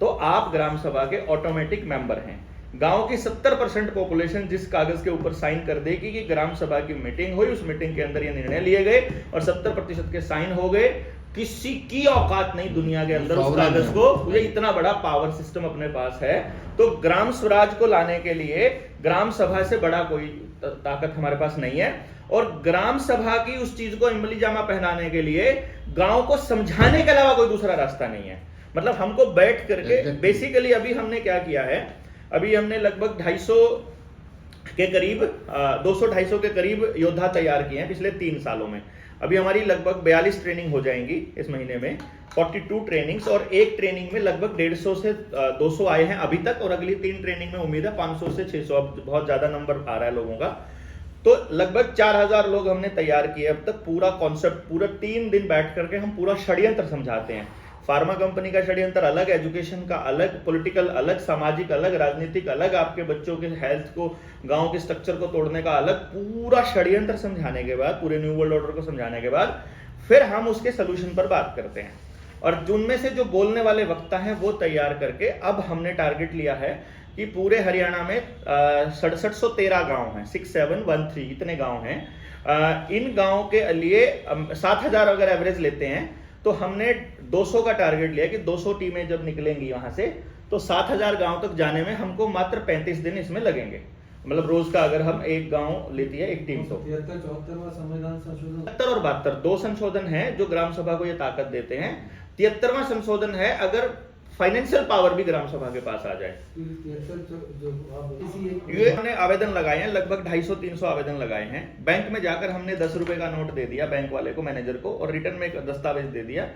तो आप ग्राम सभा के ऑटोमेटिक मेंबर हैं। गांव की 70% पॉपुलेशन जिस कागज के ऊपर साइन कर देगी कि ग्राम सभा की मीटिंग हुई, उस मीटिंग के अंदर ये निर्णय लिए गए और 70% के साइन हो गए, किसी की औकात नहीं दुनिया के अंदर उस कागज को, ये इतना बड़ा पावर सिस्टम अपने पास है। तो ग्राम स्वराज को लाने के लिए ग्राम सभा से बड़ा कोई ताकत हमारे पास नहीं है, और ग्राम सभा की उस चीज को इमली जामा पहनाने के लिए गांव को समझाने के अलावा कोई दूसरा रास्ता नहीं है। मतलब हमको बैठ करके बेसिकली अभी हमने क्या किया है, अभी हमने लगभग 250 के करीब 200-250 के करीब योद्धा तैयार किए हैं पिछले 3 सालों में। अभी हमारी लगभग 42 ट्रेनिंग हो जाएंगी इस महीने में, 42 ट्रेनिंग्स, और एक ट्रेनिंग में लगभग 150 से 200 आए हैं अभी तक, और अगली 3 ट्रेनिंग में उम्मीद है 500 से 600, अब बहुत ज्यादा नंबर आ रहा है लोगों का। तो लगभग 4000 लोग हमने तैयार किए अब तक। पूरा कॉन्सेप्ट, पूरा 3 दिन बैठ करके हम पूरा षड्यंत्र समझाते हैं। फार्मा कंपनी का षड्यंत्र अलग, एजुकेशन का अलग, पॉलिटिकल अलग, सामाजिक अलग, राजनीतिक अलग, आपके बच्चों के हेल्थ को, गांव के स्ट्रक्चर को तोड़ने का अलग, पूरा षड्यंत्र समझाने के बाद, पूरे न्यू वर्ल्ड ऑर्डर को समझाने के बाद फिर हम उसके सोल्यूशन पर बात करते हैं। और उनमें से जो बोलने वाले वक्ता हैं वो तैयार करके अब हमने टारगेट लिया है कि पूरे हरियाणा में 6713 गांव हैं, 6713 इतने गांव हैं। इन गांव के लिए 7000 अगर एवरेज लेते हैं तो हमने 200 का टारगेट लिया कि 200 टीमें जब निकलेंगी वहां से तो 7000 गांव तक जाने में हमको मात्र 35 दिन इसमें लगेंगे। मतलब रोज का अगर हम एक गांव लेती है एक टीम, तो 73 संविधान संशोधन 73 और 72 2 संशोधन है जो ग्राम सभा को ये ताकत देते हैं। 73वां संशोधन है अगर फाइनेंशियल पावर भी ग्राम सभा के पास आ जाए। ये हमने आवेदन लगाए हैं, लगभग 250-300 आवेदन लगाए हैं। बैंक में जाकर हमने 10 रुपए का नोट दे दिया बैंक वाले को, मैनेजर को, और रिटर्न में एक दस्तावेज दे दिया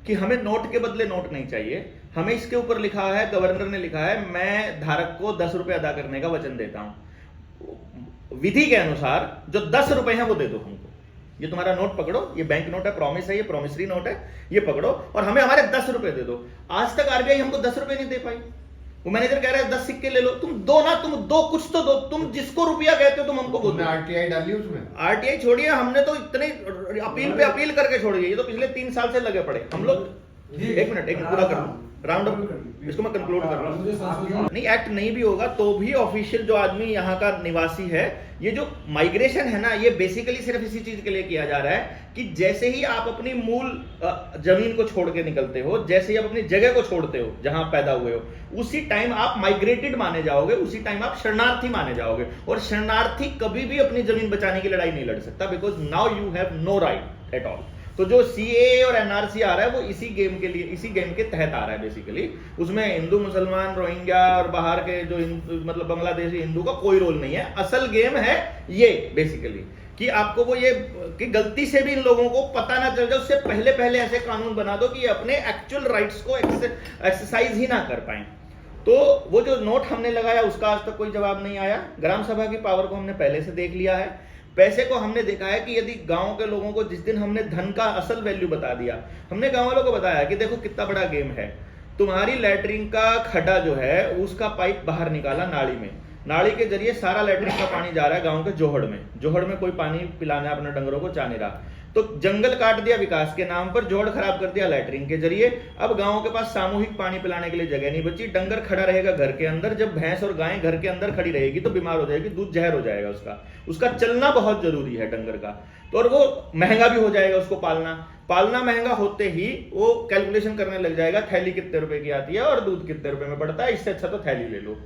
कि हमें नोट के बदले नोट नहीं चाहिए, हमें इसके ऊपर लिखा है, गवर्नर ने लिखा है, मैं धारक को 10 रुपए अदा करने का वचन देता हूं, विधि के अनुसार जो 10 रुपए हैं वो दे दो हमको, ये तुम्हारा नोट पकड़ो, ये बैंक नोट है, प्रॉमिस है, ये प्रॉमिसरी नोट है, ये पकड़ो और हमें हमारे 10 रुपए दे दो। आज तक आरबीआई हमको 10 रुपए नहीं दे पाई। वो मैनेजर कह रहा है 10 सिक्के ले लो, तुम दो ना, तुम दो, कुछ तो दो, तुम जिसको रुपया कहते हो तुम हमको बोलो। आरटीआई डाली उसमें, आरटीआई छोड़िए, हमने तो इतने अपील पे अपील करके छोड़ दिए, ये तो पिछले 3 साल से लगे पड़े हम लोग। एक मिनट पूरा कर लूं, राउंड अप, इसको मैं कंक्लूड कर रहा हूं। नहीं, एक्ट नहीं भी होगा तो भी ऑफिशियल जो आदमी यहाँ का निवासी है, ये जो माइग्रेशन है ना, ये बेसिकली सिर्फ इसी चीज के लिए किया जा रहा है कि जैसे ही आप अपनी मूल जमीन को छोड़ के निकलते हो, जैसे ही आप अपनी जगह को छोड़ते हो जहां पैदा हुए हो, उसी टाइम आप माइग्रेटेड माने जाओगे, उसी टाइम आप शरणार्थी माने जाओगे। और शरणार्थी कभी भी अपनी जमीन बचाने की लड़ाई नहीं लड़ सकता, because now you have no right at all. तो जो सीएए और एनआरसी आ रहा है वो इसी गेम के लिए, इसी गेम के तहत आ रहा है बेसिकली। उसमें हिंदू, मुसलमान, रोहिंग्या और बाहर के जो मतलब बांग्लादेशी हिंदू का कोई रोल नहीं है। असल गेम है ये बेसिकली कि आपको वो ये कि गलती से भी इन लोगों को पता ना चल जाए, उससे पहले पहले ऐसे कानून बना दो कि अपने एक्चुअल राइट्स को एक्सरसाइज ही ना कर पाए। तो वो जो नोट हमने लगाया उसका आज तक कोई जवाब नहीं आया। ग्राम सभा की पावर को हमने पहले से देख लिया है। पैसे को हमने देखा है कि यदि गांव के लोगों को, जिस दिन हमने धन का असल वैल्यू बता दिया, हमने गांव वालों को बताया कि देखो कितना बड़ा गेम है, तुम्हारी लैट्रिन का खड्डा जो है उसका पाइप बाहर निकाला नाली में, नाली के जरिए सारा लैट्रिन का पानी जा रहा है गांव के जोहड़ में, जोहड़ में कोई पानी पिलाना है अपने डंगरों को चाह नहीं रहा। तो जंगल काट दिया विकास के नाम पर, जोड़ खराब कर दिया लैटरिन के जरिए। अब गांवों के पास सामूहिक पानी पिलाने के लिए जगह नहीं बची, डंगर खड़ा रहेगा घर के अंदर। जब भैंस और गाय घर के अंदर खड़ी रहेगी तो बीमार हो जाएगी, दूध जहर हो जाएगा उसका चलना बहुत जरूरी है डंगर का। तो और वो महंगा भी हो जाएगा उसको पालना महंगा होते ही वो कैलकुलेशन करने लग जाएगा थैली कितने रुपए की आती है और दूध कितने रुपए में पड़ता है, इससे अच्छा तो थैली ले लो।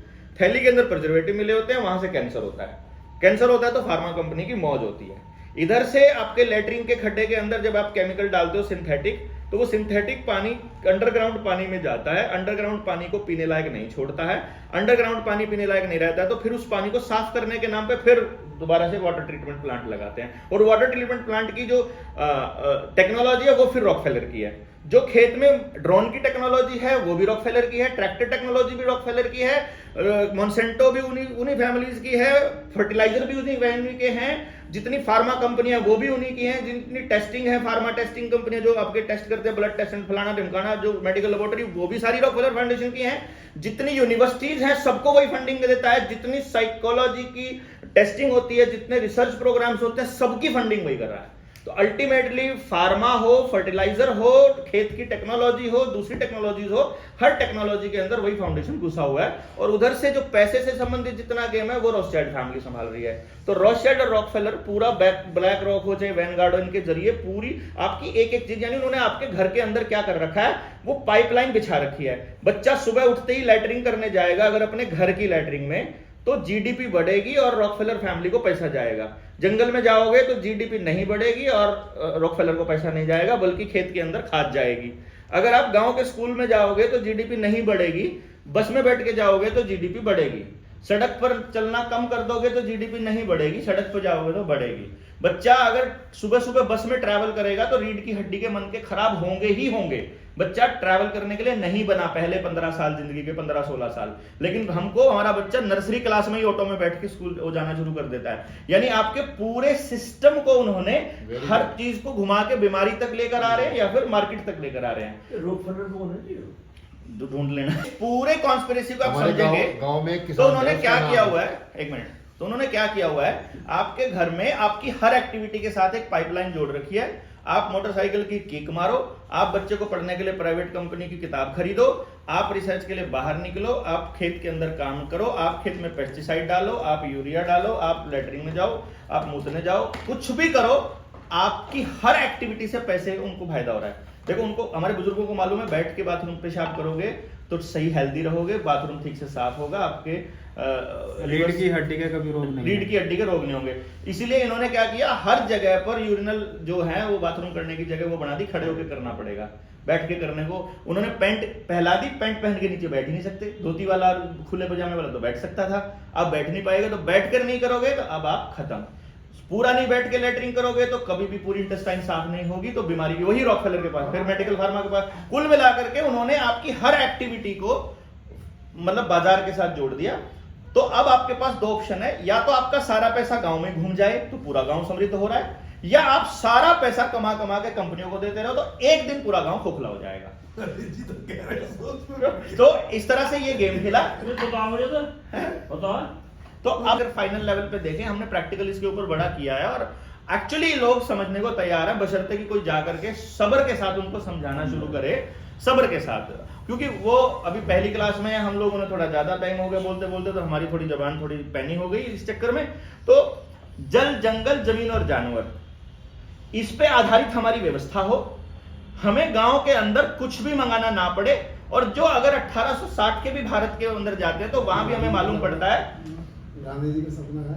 थैली के अंदर प्रिजर्वेटिव मिले होते हैं, वहां से कैंसर होता है तो फार्मा कंपनी की मौज होती है। इधर से आपके लेटरिन के खड्डे के अंदर जब आप केमिकल डालते हो सिंथेटिक, तो वो सिंथेटिक पानी अंडरग्राउंड पानी में जाता है, अंडरग्राउंड पानी को पीने लायक नहीं छोड़ता है, अंडरग्राउंड पानी पीने लायक नहीं रहता है, तो फिर उस पानी को साफ करने के नाम पे फिर दोबारा से वाटर ट्रीटमेंट प्लांट लगाते हैं। और वाटर ट्रीटमेंट प्लांट की जो टेक्नोलॉजी है वो फिर रॉकफेलर की है। जो खेत में ड्रोन की टेक्नोलॉजी है वो भी रॉकफेलर की है, ट्रैक्टर टेक्नोलॉजी भी रॉकफेलर की है, मोन्सेंटो भी उन्हीं फैमिलीज की है, फर्टिलाइजर भी उन्हीं फैमिली के हैं, जितनी फार्मा कंपनियां वो भी उन्हीं की हैं, जितनी टेस्टिंग है फार्मा टेस्टिंग कंपनियां जो आपके टेस्ट करते हैं ब्लड टेस्ट एंड फलाना ढिमकाना, जो मेडिकल लेबोरेटरी वो भी सारी रॉकफेलर फाउंडेशन की हैं। जितनी यूनिवर्सिटीज हैं सबको वही फंडिंग देता है, जितनी साइकोलॉजी की टेस्टिंग होती है, जितने रिसर्च प्रोग्राम्स होते हैं, सबकी फंडिंग वही कर रहा है। तो अल्टीमेटली फार्मा हो, फर्टिलाइजर हो, खेत की टेक्नोलॉजी हो, दूसरी टेक्नोलॉजीज हो, हर टेक्नोलॉजी के अंदर वही फाउंडेशन घुसा हुआ है। और उधर से जो पैसे से संबंधित जितना गेम है वो रॉथस्चाइल्ड फैमिली संभाल रही है। तो रॉथस्चाइल्ड और रॉकफेलर पूरा ब्लैक रॉक हो चाहे वैनगार्ड हो, इनके जरिए पूरी आपकी एक एक चीज, यानी उन्होंने आपके घर के अंदर क्या कर रखा है, वो पाइपलाइन बिछा रखी है। बच्चा सुबह उठते ही लैटरिंग करने जाएगा अगर अपने घर की लैटरिंग में, तो जीडीपी बढ़ेगी और रॉकफेलर फैमिली को पैसा जाएगा। जंगल में जाओगे तो जीडीपी नहीं बढ़ेगी और रॉकफेलर को पैसा नहीं जाएगा, बल्कि खेत के अंदर खाद जाएगी। अगर आप गांव के स्कूल में जाओगे तो जीडीपी नहीं बढ़ेगी, बस में बैठ के जाओगे तो जीडीपी बढ़ेगी। सड़क पर चलना कम कर दोगे तो जीडीपी नहीं बढ़ेगी, सड़क पर जाओगे तो बढ़ेगी। बच्चा अगर सुबह सुबह बस में ट्रैवल करेगा तो रीढ़ की हड्डी के मन के खराब होंगे ही होंगे। बच्चा ट्रैवल करने के लिए नहीं बना पहले 15 साल जिंदगी के, 15-16 साल, लेकिन हमको हमारा बच्चा नर्सरी क्लास में ही ऑटो में बैठ के स्कूल जाना शुरू कर देता है। यानी आपके पूरे सिस्टम को उन्होंने हर चीज को घुमा के बीमारी तक लेकर आ रहे हैं या फिर मार्केट तक लेकर आ रहे हैं। ढूंढ लेना पूरे कॉन्स्पिरेसी को आप समझेंगे। गांव में तो उन्होंने क्या किया हुआ है, एक मिनट, तो उन्होंने क्या किया हुआ है, आपके घर में आपकी हर एक्टिविटी के साथ एक पाइपलाइन जोड़ रखी है। आप मोटरसाइकिल की किक मारो, आप बच्चे को पढ़ने के लिए प्राइवेट कंपनी की किताब खरीदो, आप रिसर्च के लिए बाहर निकलो, आप खेत के अंदर काम करो, आप खेत में पेस्टिसाइड डालो, आप यूरिया डालो, आप लेटरिन में जाओ, आप मूतने जाओ, कुछ भी करो, आपकी हर एक्टिविटी से पैसे उनको फायदा हो रहा है। देखो उनको, हमारे बुजुर्गों को मालूम है, बैठ के बाथरूम पेशाब करोगे तो सही हेल्दी रहोगे, बाथरूम ठीक से साफ होगा, आपके रीढ़ की हड्डी का कभी रोग नहीं, रीढ़ की हड्डी के रोग नहीं होंगे। इसीलिए इन्होंने क्या किया, हर जगह पर यूरिनल जो है वो बाथरूम करने की जगह वो बना दी, खड़े होकर करना पड़ेगा, बैठ के करने को। उन्होंने पैंट पहला दी, पैंट पहन के नीचे बैठ ही नहीं सकते, धोती वाला खुले पजामे वाला तो बैठ सकता था, अब बैठ नहीं पाएगा। तो बैठ कर नहीं करोगे तो अब आप खत्म। पूरा नहीं बैठ के लेटरिंग करोगे तो कभी भी पूरी इंटेस्टाइन साफ नहीं होगी, तो बीमारी भी वही रॉकफेलर के पास, फिर मेडिकल फार्मा के पास। कुल मिलाकर के उन्होंने आपकी हर एक्टिविटी को मतलब बाजार के साथ जोड़ दिया। तो अब आपके पास दो ऑप्शन है, या तो आपका सारा पैसा गांव में घूम जाए तो पूरा गांव समृद्ध हो रहा है, या आप सारा पैसा कमा कमा के कंपनियों को देते रहो तो एक दिन पूरा गांव खोखला हो जाएगा। तो इस तरह से ये गेम खेला। तो अगर फाइनल लेवल पे देखें, हमने प्रैक्टिकल इसके ऊपर बड़ा किया है और एक्चुअली लोग समझने को तैयार है, बशर्ते कि कोई जाकर के सब्र के साथ उनको समझाना शुरू करे, सब्र के साथ। क्योंकि वो अभी पहली क्लास में है, हम लोगों ने थोड़ा ज्यादा टाइम हो गया बोलते बोलते, तो हमारी थोड़ी जबान थोड़ी पैनी हो गई इस चक्कर में। तो जल, जंगल, जमीन और जानवर, इस पे आधारित हमारी व्यवस्था हो, हमें गांव के अंदर कुछ भी मंगाना ना पड़े। और जो अगर 1860 के भी भारत के अंदर जाते हैं तो वहां भी हमें मालूम पड़ता है, गांधी जी का सपना है,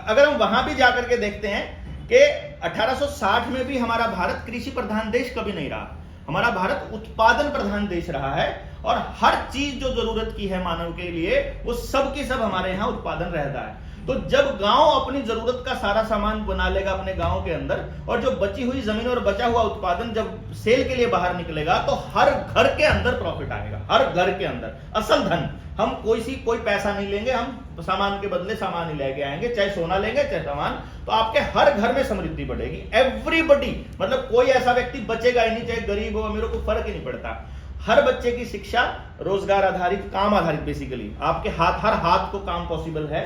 अगर हम वहां भी जाकर के देखते हैं कि 1860 में भी हमारा भारत कृषि प्रधान देश कभी नहीं रहा, हमारा भारत उत्पादन प्रधान देश रहा है। और हर चीज जो जरूरत की है मानव के लिए, वो सब की सब हमारे यहाँ उत्पादन रहता है। तो जब गांव अपनी जरूरत का सारा सामान बना लेगा अपने गांव के अंदर, और जो बची हुई जमीन और बचा हुआ उत्पादन जब सेल के लिए बाहर निकलेगा, तो हर घर के अंदर प्रॉफिट आएगा, हर घर के अंदर असल धन। हम कोई पैसा नहीं लेंगे, हम सामान के बदले सामान ही लेके आएंगे, चाहे सोना लेंगे चाहे सामान, तो आपके हर घर में समृद्धि बढ़ेगी। एवरीबॉडी, मतलब कोई ऐसा व्यक्ति बचेगा ही नहीं, चाहे गरीब हो अमीर हो, कोई फर्क ही नहीं पड़ता। हर बच्चे की शिक्षा रोजगार आधारित, काम आधारित, बेसिकली आपके हर हाथ को काम पॉसिबल है,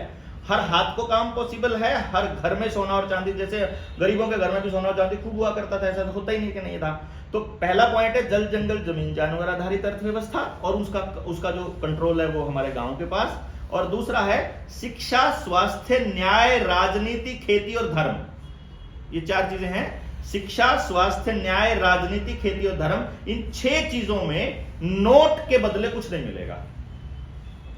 हर हाथ को काम पॉसिबल है, हर घर में सोना और चांदी, जैसे गरीबों के घर में भी सोना और चांदी खूब हुआ करता था, ऐसा तो होता ही नहीं कि नहीं था। तो पहला पॉइंट है जल जंगल जमीन जानवर आधारित अर्थव्यवस्था, और उसका जो कंट्रोल है वो हमारे गांव के पास। और दूसरा है शिक्षा, स्वास्थ्य, न्याय, राजनीति, खेती और धर्म। ये 4 चीजें हैं। शिक्षा, स्वास्थ्य, न्याय, राजनीति, खेती और धर्म। इन 6 चीजों में नोट के बदले कुछ नहीं मिलेगा।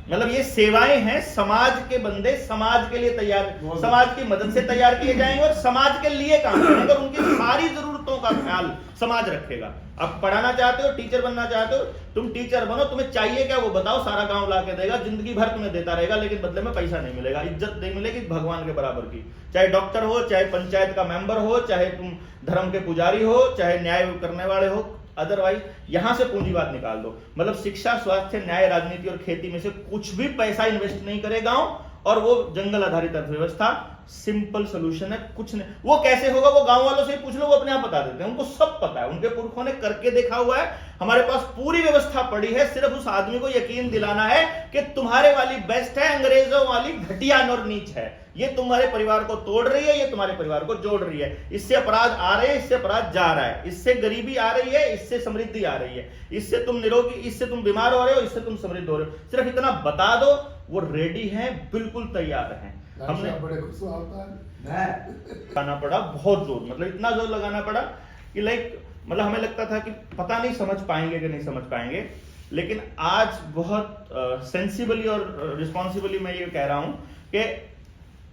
मतलब ये सेवाएं हैं, समाज के बंदे समाज के लिए तैयार, समाज की मदद से तैयार किए जाएंगे और समाज के लिए काम करेंगे और उनकी सारी जरूरतों का ख्याल समाज रखेगा। आप पढ़ाना चाहते हो, टीचर बनना चाहते हो, तुम टीचर बनो, तुम्हें चाहिए क्या वो बताओ, सारा गांव ला के देगा, जिंदगी भर तुम्हें देता रहेगा, लेकिन बदले में पैसा नहीं मिलेगा, इज्जत नहीं मिलेगी भगवान के बराबर की। चाहे डॉक्टर हो, चाहे पंचायत का मेंबर हो, चाहे तुम धर्म के पुजारी हो, चाहे न्याय करने वाले हो, अदरवाइज यहां से पूंजीवाद निकाल दो। मतलब शिक्षा, स्वास्थ्य, न्याय, राजनीति और खेती में से कुछ भी पैसा इन्वेस्ट नहीं करे गांव, और वो जंगल आधारित अर्थव्यवस्था। सिंपल सोल्यूशन है, कुछ नहीं। वो कैसे होगा वो गांव वालों से ही पूछ लो, वो अपने आप बता देते हैं, उनको सब पता है, उनके पुरखों ने करके देखा हुआ है। हमारे पास पूरी व्यवस्था पड़ी है, सिर्फ उस आदमी को यकीन दिलाना है कि तुम्हारे वाली बेस्ट है, अंग्रेजों वाली घटिया और नीच है। ये तुम्हारे परिवार को तोड़ रही है, ये तुम्हारे परिवार को जोड़ रही है। इससे अपराध आ रहे हैं, इससे अपराध जा रहा है, इससे गरीबी आ रही है, इससे समृद्धि आ रही है, इससे तुम निरोगी, इससे तुम बीमार हो रहे हो, इससे तुम समृद्ध हो रहे हो। सिर्फ इतना बता दो, वो रेडी हैं, बिल्कुल तैयार हैं। हमने बड़े खुश होता है, लगाना पड़ा बहुत जोर, मतलब इतना जोर लगाना पड़ा कि मतलब हमें लगता था कि पता नहीं समझ पाएंगे कि नहीं समझ पाएंगे। लेकिन आज बहुत सेंसिबली और रिस्पॉन्सिबली मैं ये कह रहा हूं कि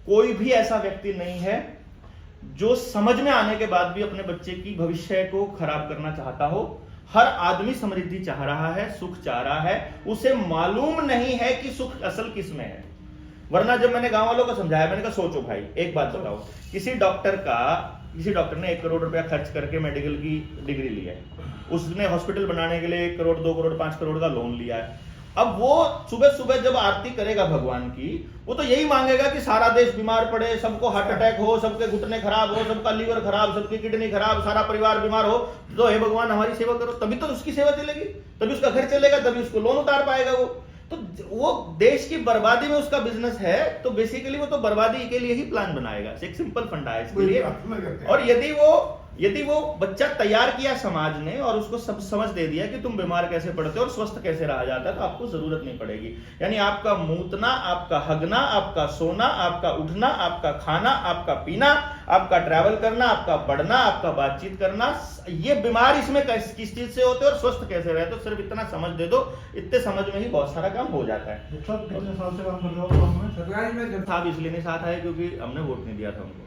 कोई भी ऐसा व्यक्ति नहीं है जो समझ में आने के बाद भी अपने बच्चे की भविष्य को खराब करना चाहता हो। हर आदमी समृद्धि चाह रहा है, सुख चाह रहा है, उसे मालूम नहीं है कि सुख असल किस में है। वरना जब मैंने गांव वालों को समझाया, मैंने कहा सोचो भाई, एक बात बताओ, किसी डॉक्टर ने 1 करोड़ रुपया खर्च करके मेडिकल की डिग्री ली है, उसने हॉस्पिटल बनाने के लिए 1 करोड़, 2 करोड़, 5 करोड़ का लोन लिया है। अब वो सुबह सुबह जब आरती करेगा भगवान की, वो तो यही मांगेगा कि सारा देश बीमार पड़े, सबको हार्ट अटैक हो, सबके घुटने खराब हो, सबका लीवर खराब, सबकी किडनी खराब, सारा परिवार बीमार हो, तो हे भगवान हमारी सेवा करो। तभी तो उसकी सेवा चलेगी, तभी उसका घर चलेगा, तभी उसको लोन उतार पाएगा। वो देश की बर्बादी में उसका बिजनेस है, तो बेसिकली वो तो बर्बादी के लिए ही प्लान बनाएगा। एक सिंपल फंडा है इसके लिए। और यदि वो बच्चा तैयार किया समाज ने और उसको सब समझ दे दिया कि तुम बीमार कैसे पड़ते हो और स्वस्थ कैसे रहा जाता है, तो आपको जरूरत नहीं पड़ेगी। यानी आपका मूतना, आपका हगना, आपका सोना, आपका उठना, आपका खाना, आपका पीना, आपका ट्रैवल करना, आपका पढ़ना, आपका बातचीत करना, ये बीमार इसमें किस चीज से होते हैं और स्वस्थ कैसे रहते हो, सिर्फ इतना समझ दे दो। इतने समझ में ही बहुत सारा काम हो जाता है। कितने साल से काम कर रहे हो? साहब इसलिए नहीं साथ आए क्योंकि हमने वोट नहीं दिया था उनको।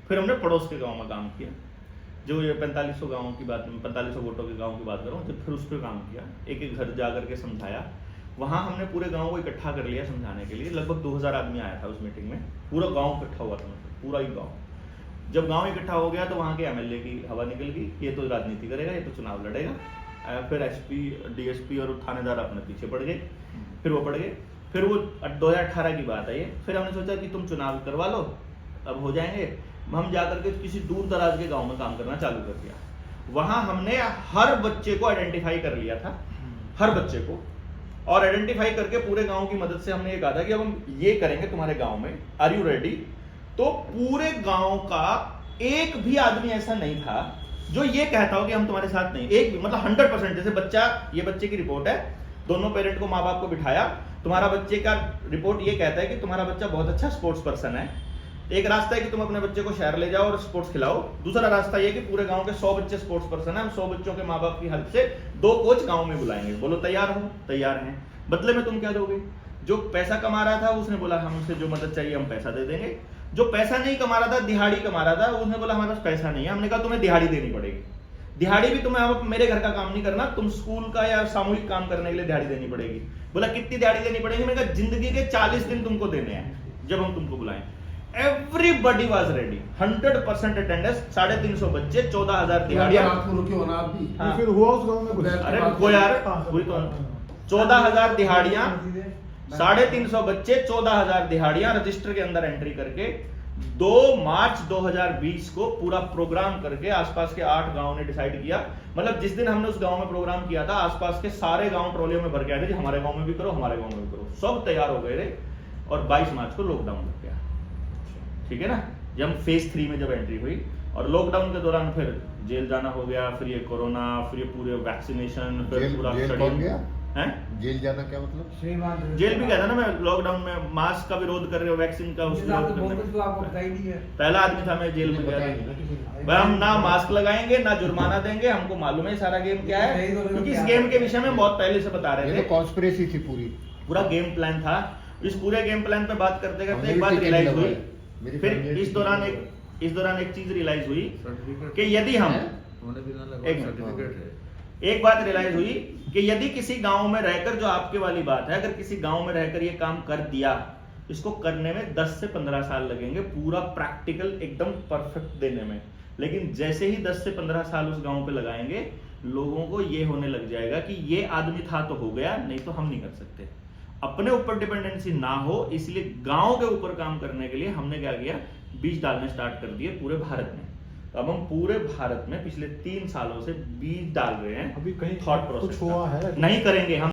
फिर हमने पड़ोस के गांव में काम किया, जो ये 4500 गांवों की बात, 4500 वोटों के गांव की बात कर रहा हूँ। जब फिर उस पर काम किया, एक एक घर जा करके समझाया, वहां हमने पूरे गांव को इकट्ठा कर लिया समझाने के लिए। लगभग 2000 आदमी आया था उस मीटिंग में, पूरा गांव इकट्ठा हुआ था, मतलब पूरा ही गांव। जब गांव इकट्ठा हो गया तो वहां के एमएलए की हवा निकल गई, ये तो राजनीति करेगा, ये तो चुनाव लड़ेगा। फिर एसपी, डीएसपी और थानेदार अपने पीछे पड़ गए, फिर वो पड़ गए। फिर वो 2018 की बात है ये। फिर हमने सोचा कि तुम चुनाव करवा लो, अब हो जाएंगे। हम जाकर के किसी दूर दराज के गांव में काम करना चालू कर दिया। वहां हमने हर बच्चे को आइडेंटिफाई कर लिया था, हर बच्चे को, और आइडेंटिफाई करके पूरे गांव की मदद से हमने ये कहा था कि अब हम ये करेंगे तुम्हारे गांव में, आर यू रेडी? तो पूरे गांव का एक भी आदमी ऐसा नहीं था जो ये कहता हो कि हम तुम्हारे साथ नहीं। एक भी, मतलब 100%। जैसे बच्चा, ये बच्चे की रिपोर्ट है, दोनों पेरेंट को, माँ बाप को बिठाया, तुम्हारा बच्चे का रिपोर्ट ये कहता है कि तुम्हारा बच्चा बहुत अच्छा स्पोर्ट्स पर्सन है। एक रास्ता है कि तुम अपने बच्चे को शहर ले जाओ और स्पोर्ट्स खिलाओ। दूसरा रास्ता ये कि पूरे गांव के 100 बच्चे स्पोर्ट्स पर्सन है, हम 100 बच्चों के माँ बाप की हेल्प से 2 कोच गांव में बुलाएंगे। बोलो तैयार हो? तैयार हैं। बदले में तुम क्या दोगे? जो पैसा कमा रहा था उसने बोला हमसे जो मदद चाहिए हम पैसा दे देंगे। जो पैसा नहीं कमा रहा था, दिहाड़ी कमा रहा था, उसने बोला हमारे पास पैसा नहीं है। हमने कहा तुम्हें दिहाड़ी देनी पड़ेगी। दिहाड़ी भी तुम्हें अब मेरे घर का काम नहीं करना, तुम स्कूल का या सामूहिक काम करने के लिए दिहाड़ी देनी पड़ेगी। बोला कितनी दिहाड़ी देनी पड़ेगी? मैंने कहा जिंदगी के 40 दिन तुमको देने हैं जब हम तुमको बुलाएं। Everybody was ready, 100% अटेंडेंस, 350 बच्चे, 14,000 दिहाड़ियां। फिर हुआ उस गांव में कुछ? अरे रुको यार, वही तो 14,000 दिहाड़ियां, 350 बच्चे, 14,000 दिहाड़ियां रजिस्टर के अंदर एंट्री करके 2 मार्च 2020 को पूरा प्रोग्राम करके आसपास के 8 गांव ने डिसाइड किया। मतलब जिस दिन हमने उस गांव में प्रोग्राम किया था, आसपास के सारे गांव ट्रॉलियों में भर के आए थे, हमारे गांव में भी करो, हमारे गांव में भी करो। सब तैयार हो गए थे। और 22 मार्च को लॉकडाउन लग गया। ठीक है ना, जब फेज 3 में जब एंट्री हुई और लॉकडाउन के दौरान फिर जेल जाना हो गया, फिर ये कोरोना, फिर ये पूरे वैक्सीनेशन, फिर पूरा जेल कौन गया? हैं? जेल जाना क्या मतलब? जेल भी गया था ना मैं लॉकडाउन में, मास्क का विरोध कर रहे हो, वैक्सीन का उस विरोध करने में। पहला आदमी था मैं जेल में गया था। भाई हम ना मास्क लगाएंगे ना जुर्माना देंगे, हमको मालूम है सारा गेम क्या है, क्योंकि इस गेम के विषय में बहुत पहले से बता रहे ये थे। तो कॉन्स्पिरेसी थी पूरी। पूरा गेम प्लान था। इस पूरे गेम प्लान पे बात करते करते हमने एक भी बात टिकट रियलाइज लगवाया। हुई, मेरी फिर family इस दौरान एक चीज रियलाइज हुई कि यदि हम एक बात रियलाइज हुई कि यदि किसी गांव में रहकर, जो आपके वाली बात है, अगर किसी गांव में रहकर ये काम कर दिया, इसको करने में 10 से 15 साल लगेंगे, पूरा प्रैक्टिकल एकदम परफेक्ट देने में। लेकिन जैसे ही 10 से 15 साल उस गांव पे लगाएंगे, लोगों को ये होने लग जाएगा कि ये आदमी था तो हो गया, नहीं तो हम नहीं कर सकते। अपने ऊपर डिपेंडेंसी ना हो, इसलिए गांव के ऊपर काम करने के लिए हमने क्या किया, बीज डालने स्टार्ट कर दिए पूरे भारत में। तो अब हम पूरे भारत में पिछले 3 सालों से बीज डाल रहे हैं। अभी कहीं थॉट कुछ प्रोसेस हुआ है? नहीं करेंगे हम।